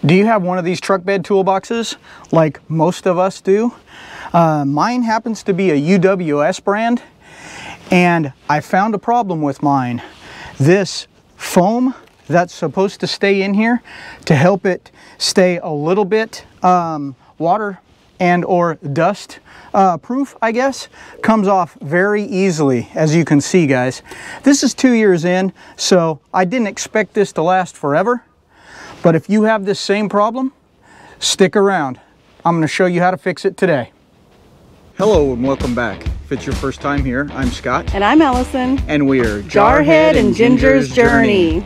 Do you have one of these truck bed toolboxes like most of us do? Mine happens to be a UWS brand, and I found a problem with mine. This foam that's supposed to stay in here to help it stay a little bit water and or dust proof, I guess, comes off very easily, as you can see, guys. This is 2 years in, so I didn't expect this to last forever. But if you have this same problem, stick around. I'm going to show you how to fix it today. Hello and welcome back. If it's your first time here, I'm Scott. And I'm Allison. And we are Jarhead and Ginger's Journey.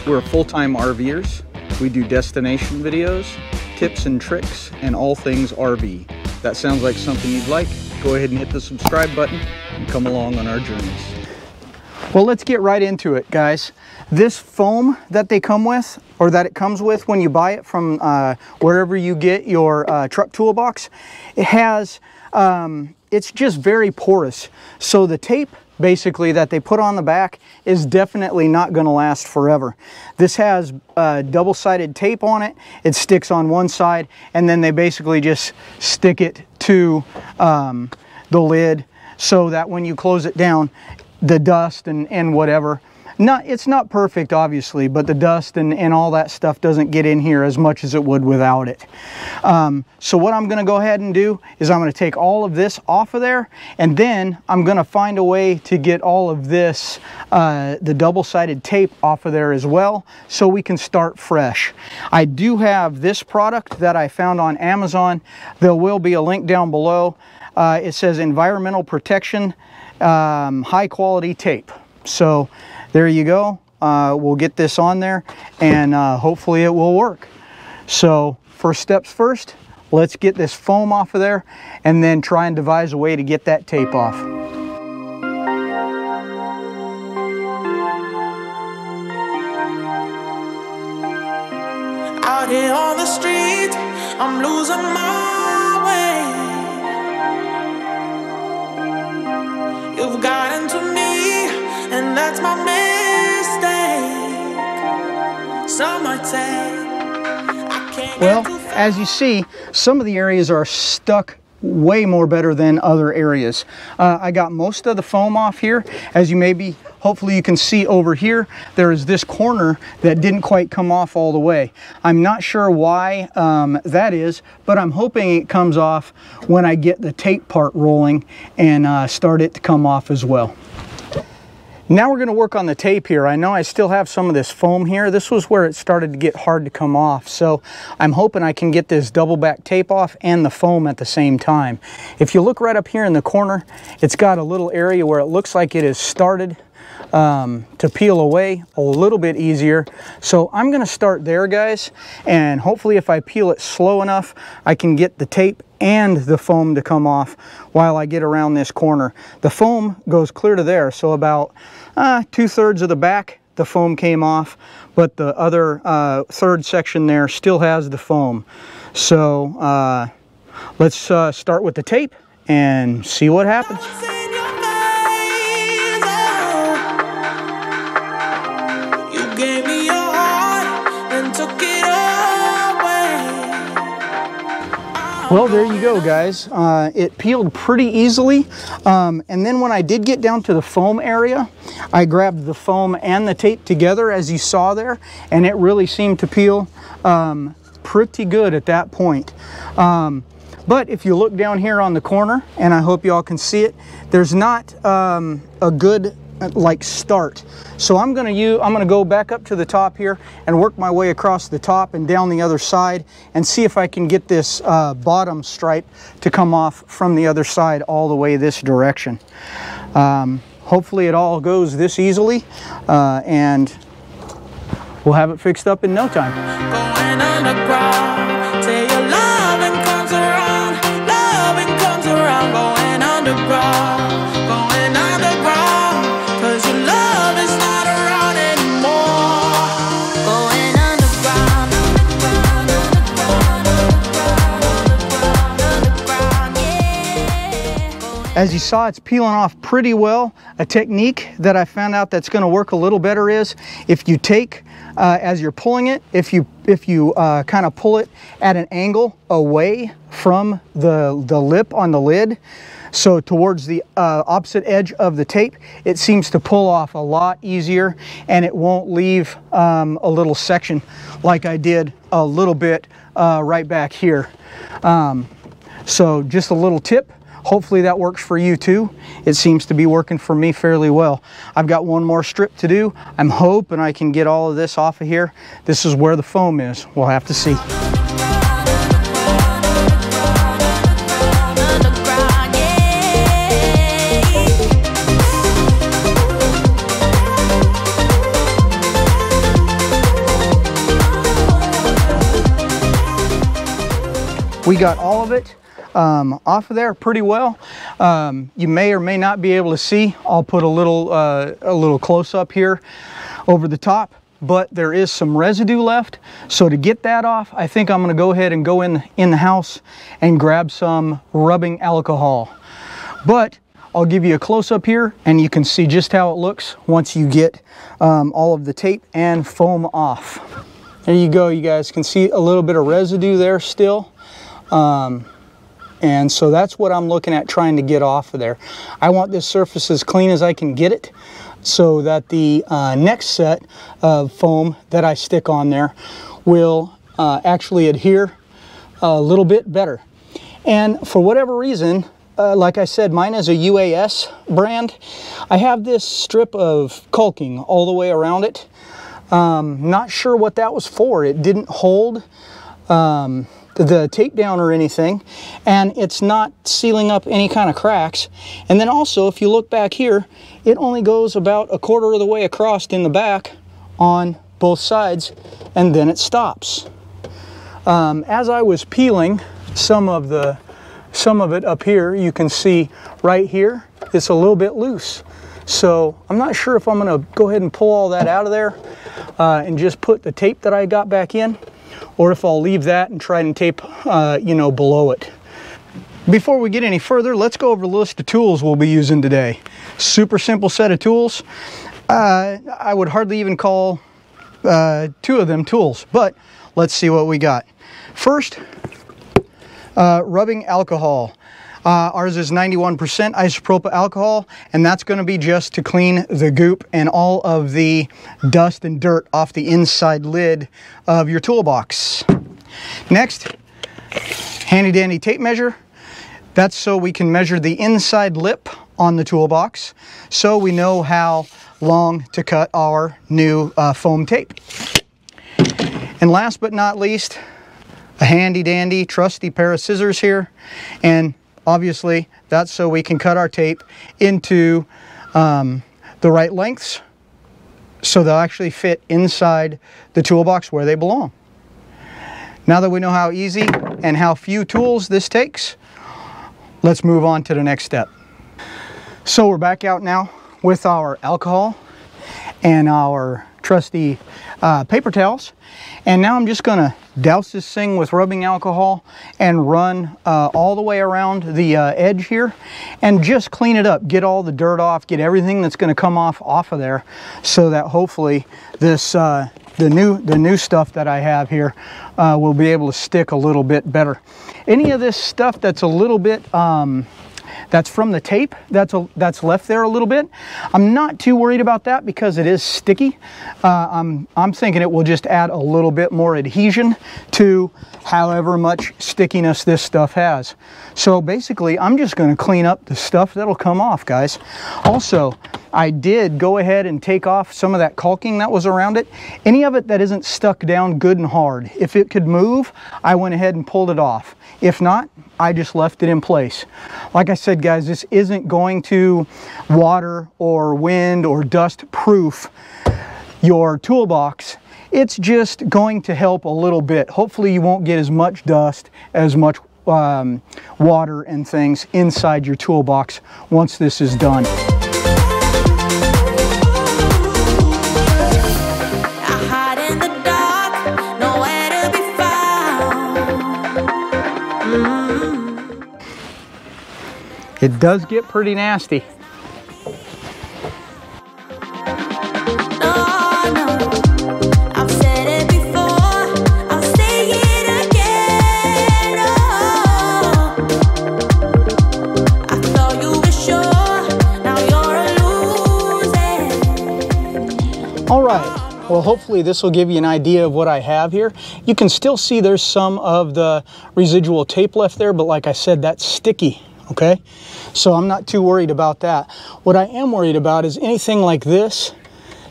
We're full-time RVers. We do destination videos, tips and tricks, and all things RV. That sounds like something you'd like. Go ahead and hit the subscribe button and come along on our journeys. Well, let's get right into it, guys. This foam that they come with, or that it comes with when you buy it from wherever you get your truck toolbox, it has, it's just very porous. So the tape, basically, that they put on the back is definitely not going to last forever. This has double-sided tape on it. It sticks on one side, and then they basically just stick it to the lid so that when you close it down, the dust and whatever, it's not perfect, obviously, but the dust and all that stuff doesn't get in here as much as it would without it. So what I'm going to go ahead and do is I'm going to take all of this off of there, and then I'm going to find a way to get all of this, the double-sided tape off of there as well, so we can start fresh. I do have this product that I found on Amazon. There will be a link down below. It says environmental protection, high quality tape. So there you go. We'll get this on there, and hopefully it will work. So first steps first, let's get this foam off of there and then try and devise a way to get that tape off. Out here on the street, I'm losing my way. You've gotten to me, and that's my mistake. Some might say I can't. Well, as you see, some of the areas are stuck way more better than other areas. I got most of the foam off here. As you hopefully you can see over here, there is this corner that didn't quite come off all the way. I'm not sure why that is, but I'm hoping it comes off when I get the tape part rolling and start it to come off as well. Now we're going to work on the tape here. I know I still have some of this foam here. This was where it started to get hard to come off. So I'm hoping I can get this double back tape off and the foam at the same time. If you look right up here in the corner, it's got a little area where it looks like it has started to peel away a little bit easier. So I'm going to start there, guys, and hopefully if I peel it slow enough, I can get the tape and the foam to come off while I get around this corner. The foam goes clear to there, so about 2/3 of the back the foam came off, but the other third section there still has the foam. So let's start with the tape and see what happens. Well, there you go, guys. It peeled pretty easily, and then when I did get down to the foam area, I grabbed the foam and the tape together, as you saw there, and it really seemed to peel pretty good at that point. But if you look down here on the corner, and I hope y'all can see it, there's not a good start. So I'm gonna go back up to the top here and work my way across the top and down the other side and see if I can get this bottom stripe to come off from the other side all the way this direction. Hopefully it all goes this easily, and we'll have it fixed up in no time. Going underground, till your loving comes around, loving comes around, going underground, going underground, 'cause your love is not around anymore. Going underground, underground, underground, yeah. As you saw, it's peeling off pretty well. A technique that I found out that's going to work a little better is if you take as you're pulling it, if you kind of pull it at an angle away from the lip on the lid, so towards the opposite edge of the tape, it seems to pull off a lot easier, and it won't leave a little section like I did a little bit right back here. So just a little tip. Hopefully that works for you too. It seems to be working for me fairly well. I've got one more strip to do. I'm hoping I can get all of this off of here. This is where the foam is. We'll have to see. We got all of it off of there pretty well. You may or may not be able to see. I'll put a little close up here over the top, but there is some residue left. So to get that off, I think I'm going to go ahead and go in the house and grab some rubbing alcohol. But I'll give you a close up here and you can see just how it looks once you get all of the tape and foam off. There you go. You guys can see a little bit of residue there still. And so that's what I'm looking at trying to get off of there. I want this surface as clean as I can get it so that the next set of foam that I stick on there will actually adhere a little bit better. And for whatever reason, like I said, mine is a UAS brand. I have this strip of caulking all the way around it. Not sure what that was for. It didn't hold the tape down or anything, and it's not sealing up any kind of cracks. And then also, if you look back here, it only goes about a quarter of the way across in the back on both sides, and then it stops. As I was peeling some of it up here, you can see right here it's a little bit loose. So I'm not sure if I'm going to go ahead and pull all that out of there and just put the tape that I got back in, or if I'll leave that and try and tape, you know, below it. Before we get any further, let's go over the list of tools we'll be using today. Super simple set of tools. I would hardly even call 2 of them tools, but let's see what we got. First, rubbing alcohol. Ours is 91% isopropyl alcohol, and that's going to be just to clean the goop and all of the dust and dirt off the inside lid of your toolbox. Next, handy dandy tape measure. That's so we can measure the inside lip on the toolbox so we know how long to cut our new foam tape. And last but not least, a handy dandy trusty pair of scissors here, and obviously that's so we can cut our tape into the right lengths so they'll actually fit inside the toolbox where they belong. Now that we know how easy and how few tools this takes, let's move on to the next step. So we're back out now with our alcohol and our trusty paper towels, and now I'm just going to douse this thing with rubbing alcohol and run all the way around the edge here and just clean it up, get all the dirt off, get everything that's going to come off of there, so that hopefully this the new stuff that I have here will be able to stick a little bit better. Any of this stuff that's a little bit that's from the tape that's left there a little bit, I'm not too worried about that because it is sticky. I'm thinking it will just add a little bit more adhesion to however much stickiness this stuff has. So basically I'm just going to clean up the stuff that'll come off, guys. Also, I did go ahead and take off some of that caulking that was around it. Any of it that isn't stuck down good and hard, if it could move, I went ahead and pulled it off. If not, I just left it in place. Like I said, guys, this isn't going to water or wind or dust proof your toolbox. It's just going to help a little bit. Hopefully you won't get as much dust, as much water and things inside your toolbox once this is done. It does get pretty nasty. No, I've Well, hopefully this will give you an idea of what I have here. You can still see there's some of the residual tape left there, but like I said, that's sticky, okay? So I'm not too worried about that. What I am worried about is anything like this.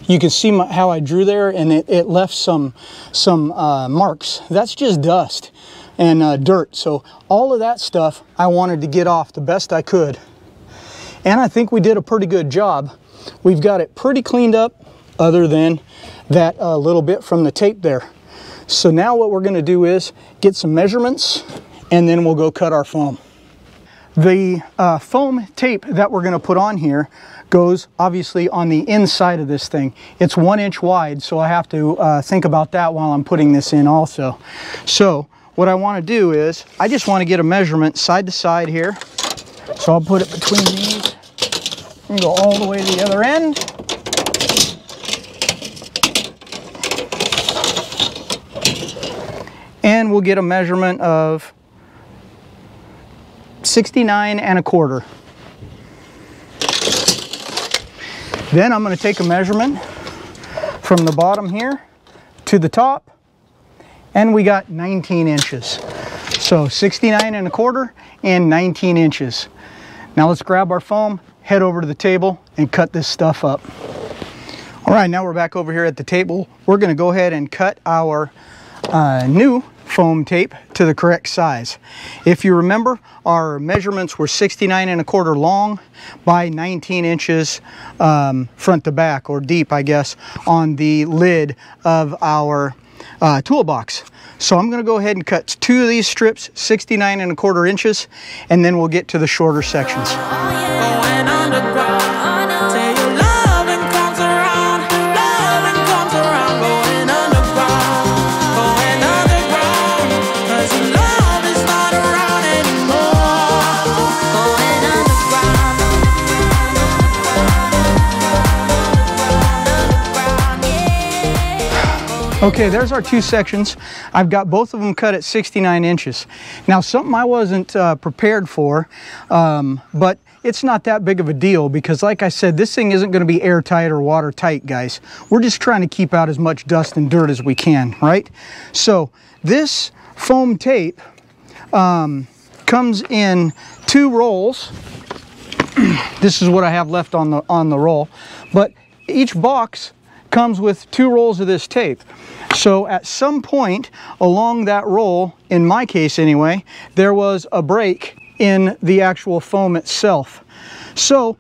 You can see how I drew there, and it left some marks. That's just dust and dirt. So all of that stuff I wanted to get off the best I could. And I think we did a pretty good job. We've got it pretty cleaned up, other than that little bit from the tape there. So now what we're going to do is get some measurements, and then we'll go cut our foam. The foam tape that we're going to put on here goes obviously on the inside of this thing. It's 1 inch wide, so I have to think about that while I'm putting this in also. So what I want to do is I just want to get a measurement side to side here. So I'll put it between these and go all the way to the other end. And we'll get a measurement of 69 1/4. Then I'm going to take a measurement from the bottom here to the top, and we got 19 inches. So 69 1/4 and 19 inches. Now let's grab our foam, head over to the table, and cut this stuff up. All right, now we're back over here at the table. We're going to go ahead and cut our new foam tape to the correct size. If you remember, our measurements were 69 1/4 long by 19 inches front to back, or deep, I guess, on the lid of our toolbox. So I'm going to go ahead and cut 2 of these strips 69 1/4 inches, and then we'll get to the shorter sections. Going underground. Say your loving comes around. Loving comes around. Going underground. Going underground. 'Cause your love is not around anymore. Going underground. Okay, there's our 2 sections. I've got both of them cut at 69 inches. Now, something I wasn't prepared for, but it's not that big of a deal because, like I said, this thing isn't going to be airtight or watertight, guys. We're just trying to keep out as much dust and dirt as we can, right? So this foam tape comes in 2 rolls. This is what I have left on the roll, but each box comes with 2 rolls of this tape. So at some point along that roll, in my case anyway, there was a break in the actual foam itself. So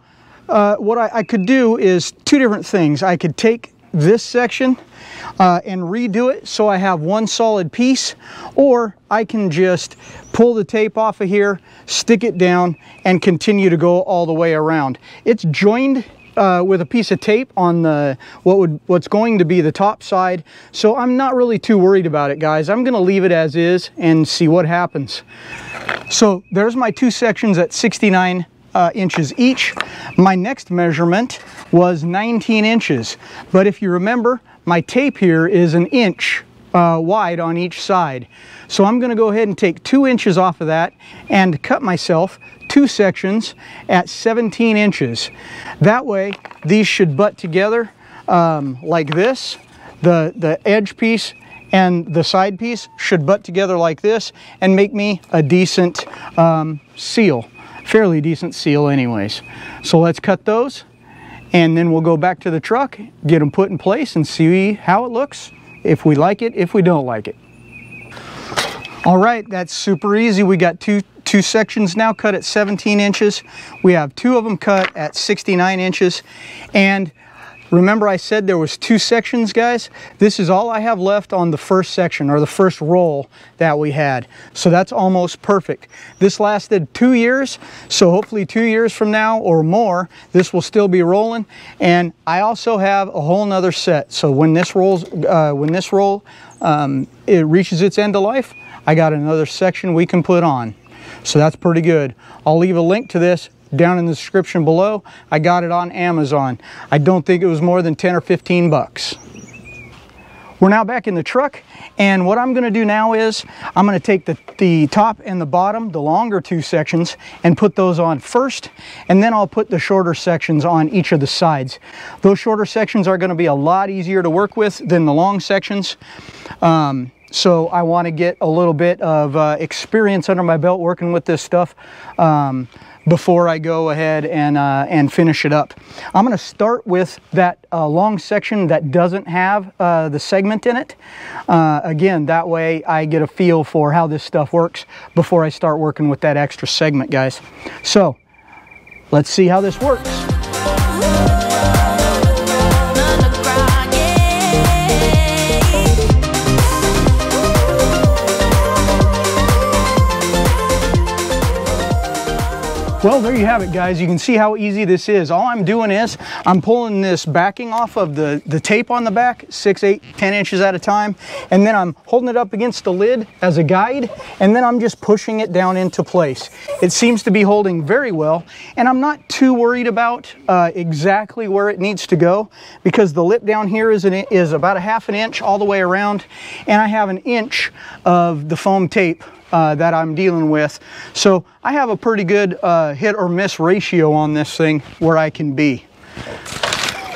what I could do is 2 different things. I could take this section and redo it so I have one solid piece, or I can just pull the tape off of here, stick it down, and continue to go all the way around. It's joined with a piece of tape on the what's going to be the top side, so I'm not really too worried about it, guys. I'm gonna leave it as is and see what happens. So there's my 2 sections at 69 inches each. My next measurement was 19 inches, but if you remember, my tape here is 1 inch wide on each side. So I'm going to go ahead and take 2 inches off of that and cut myself 2 sections at 17 inches. That way these should butt together like this. The edge piece and the side piece should butt together like this and make me a decent seal. Fairly decent seal anyways. So let's cut those, and then we'll go back to the truck, get them put in place, and see how it looks, if we like it, if we don't like it. All right, that's super easy. We got two sections now cut at 17 inches. We have 2 of them cut at 69 inches. And remember I said there was 2 sections, guys? This is all I have left on the first section, or the first roll that we had. So that's almost perfect. This lasted 2 years, so hopefully 2 years from now or more, this will still be rolling. And I also have a whole nother set. So when this roll it reaches its end of life, I got another section we can put on. So that's pretty good. I'll leave a link to this down in the description below. I got it on Amazon. I don't think it was more than 10 or 15 bucks. We're now back in the truck, and what I'm going to do now is I'm going to take the top and the bottom, the longer two sections, and put those on first, and then I'll put the shorter sections on each of the sides. Those shorter sections are going to be a lot easier to work with than the long sections. So I want to get a little bit of experience under my belt working with this stuff before I go ahead and finish it up. I'm going to start with that long section that doesn't have the segment in it. Again, that way I get a feel for how this stuff works before I start working with that extra segment, guys. So let's see how this works. Well, there you have it, guys. You can see how easy this is. All I'm doing is I'm pulling this backing off of the tape on the back, 6, 8, 10 inches at a time, and then I'm holding it up against the lid as a guide, and then I'm just pushing it down into place. It seems to be holding very well, and I'm not too worried about exactly where it needs to go, because the lip down here is about a ½ inch all the way around, and I have 1 inch of the foam tape that I'm dealing with. So I have a pretty good hit or miss ratio on this thing where I can be.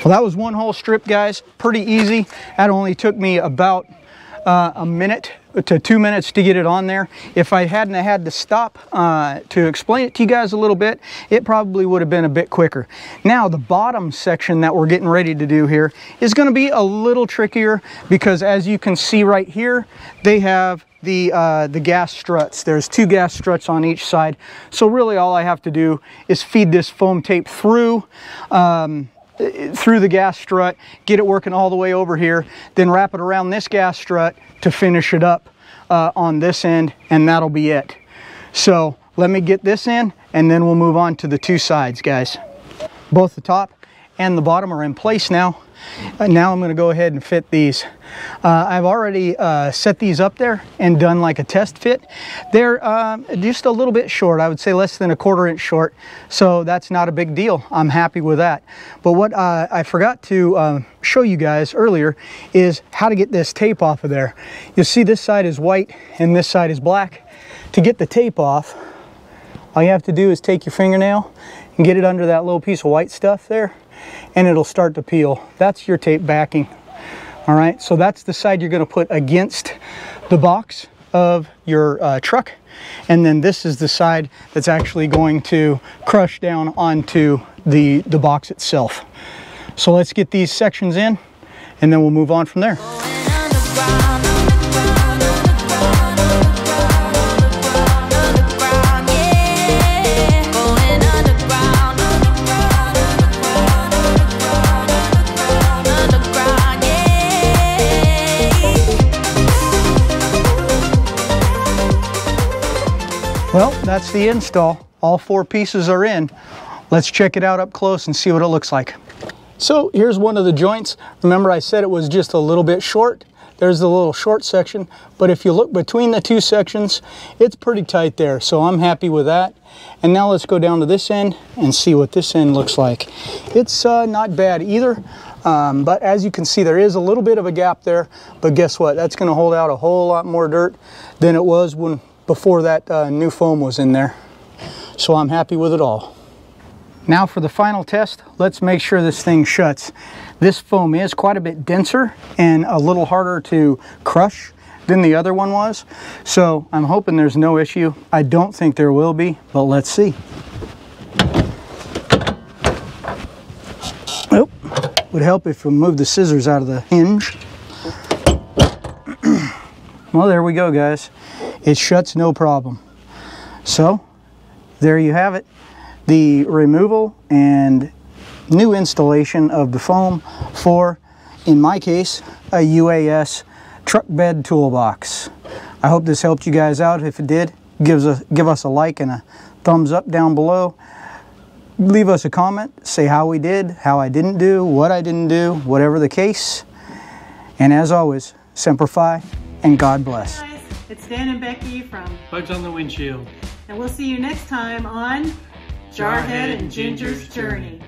Well, that was one whole strip, guys. Pretty easy. That only took me about a minute to 2 minutes to get it on there. If I hadn't had to stop to explain it to you guys a little bit, it probably would have been a bit quicker. Now the bottom section that we're getting ready to do here is going to be a little trickier, because as you can see right here, they have the gas struts. There's 2 gas struts on each side. So really all I have to do is feed this foam tape through the gas strut, get it working all the way over here, then wrap it around this gas strut to finish it up on this end, and that'll be it. So let me get this in, and then we'll move on to the 2 sides, guys. Both the top and the bottom are in place now. Now I'm going to go ahead and fit these. I've already set these up there and done like a test fit. They're just a little bit short. I would say less than a ¼ inch short, so that's not a big deal. I'm happy with that. But what I forgot to show you guys earlier is how to get this tape off of there. You'll see this side is white and this side is black. To get the tape off, all you have to do is take your fingernail and get it under that little piece of white stuff there, and it'll start to peel. That's your tape backing. All right, so that's the side you're going to put against the box of your truck, and then this is the side that's actually going to crush down onto the box itself. So let's get these sections in, and then we'll move on from there. Well, that's the install. All 4 pieces are in. Let's check it out up close and see what it looks like. So here's one of the joints. Remember I said it was just a little bit short. There's the little short section, but if you look between the 2 sections, it's pretty tight there, so I'm happy with that. And now let's go down to this end and see what this end looks like. It's not bad either, but as you can see, there is a little bit of a gap there, but guess what? That's going to hold out a whole lot more dirt than it was before that new foam was in there. So I'm happy with it all. Now for the final test, let's make sure this thing shuts. This foam is quite a bit denser and a little harder to crush than the other one was. So I'm hoping there's no issue. I don't think there will be, but let's see. Oh, would help if we move the scissors out of the hinge. Well, there we go, guys. It shuts no problem. So there you have it. The removal and new installation of the foam for, in my case, a UAS truck bed toolbox. I hope this helped you guys out. If it did, give us a like and a thumbs up down below. Leave us a comment, say how we did, how I didn't do, what I didn't do, whatever the case. And as always, Semper Fi, and God bless. Hi guys, it's Dan and Becky from Bugs on the Windshield. and we'll see you next time on Jarhead and Ginger's Journey.